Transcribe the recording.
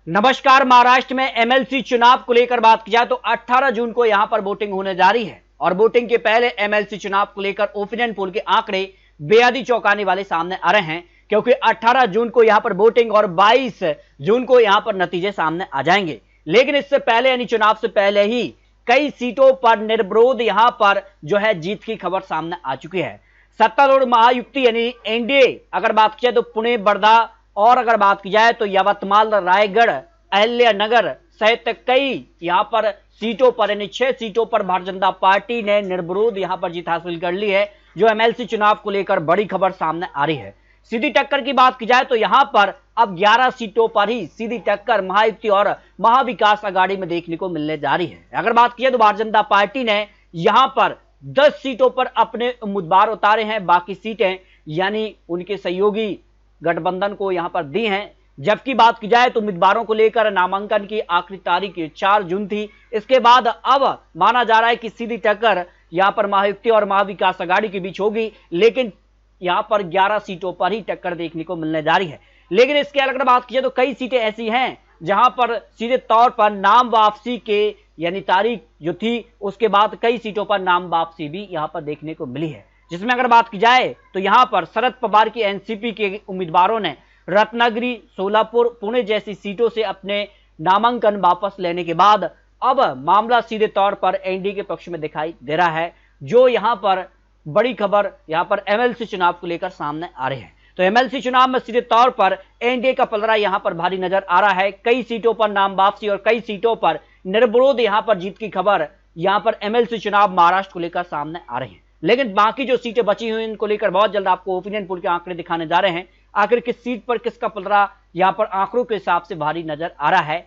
नमस्कार। महाराष्ट्र में एमएलसी चुनाव को लेकर बात की जाए तो 18 जून को यहां पर वोटिंग होने जा रही है और वोटिंग के पहले एमएलसी चुनाव को लेकर ओपिनियन पोल के आंकड़े बेहद ही चौंकाने वाले सामने आ रहे हैं, क्योंकि 18 जून को यहां पर वोटिंग और 22 जून को यहां पर नतीजे सामने आ जाएंगे। लेकिन इससे पहले यानी चुनाव से पहले ही कई सीटों पर निर्विरोध यहां पर जो है जीत की खबर सामने आ चुकी है। सत्तारूढ़ महायुति यानी एनडीए अगर बात की जाए तो पुणे, वर्धा और अगर बात की जाए तो यवतमाल, रायगढ़, अहिल्यानगर सहित कई यहां पर सीटों पर यानी 6 सीटों पर भारतीय जनता पार्टी ने निर्विरोध यहां पर जीत हासिल कर ली है, जो एमएलसी चुनाव को लेकर बड़ी खबर सामने आ रही है। सीधी टक्कर की बात की जाए तो यहां पर अब 11 सीटों पर ही सीधी टक्कर महायुति और महाविकास आघाड़ी में देखने को मिलने जा रही है। अगर बात की जाए तो भारतीय जनता पार्टी ने यहां पर 10 सीटों पर अपने उम्मीदवार उतारे हैं, बाकी सीटें यानी उनके सहयोगी गठबंधन को यहां पर दी हैं। जबकि बात की जाए तो उम्मीदवारों को लेकर नामांकन की आखिरी तारीख 4 जून थी। इसके बाद अब माना जा रहा है कि सीधी टक्कर यहां पर महायुति और महाविकास आघाड़ी के बीच होगी, लेकिन यहां पर 11 सीटों पर ही टक्कर देखने को मिलने जा रही है। लेकिन इसके अलावा बात की जाए तो कई सीटें ऐसी हैं जहां पर सीधे तौर पर नाम वापसी के यानी तारीख जो थी उसके बाद कई सीटों पर नाम वापसी भी यहां पर देखने को मिली है। जिसमें अगर बात की जाए तो यहां पर शरद पवार की एनसीपी के उम्मीदवारों ने रत्नागिरी, सोलापुर, पुणे जैसी सीटों से अपने नामांकन वापस लेने के बाद अब मामला सीधे तौर पर एनडीए के पक्ष में दिखाई दे रहा है, जो यहां पर बड़ी खबर यहां पर एमएलसी चुनाव को लेकर सामने आ रही है। तो एमएलसी चुनाव में सीधे तौर पर एनडीए का पलड़ा यहां पर भारी नजर आ रहा है। कई सीटों पर नाम वापसी और कई सीटों पर निर्विरोध यहां पर जीत की खबर यहां पर एमएलसी चुनाव महाराष्ट्र को लेकर सामने आ रही है। लेकिन बाकी जो सीटें बची हुई इनको लेकर बहुत जल्द आपको ओपिनियन पोल के आंकड़े दिखाने जा रहे हैं। आखिर किस सीट पर किसका पलड़ा यहां पर आंकड़ों के हिसाब से भारी नजर आ रहा है,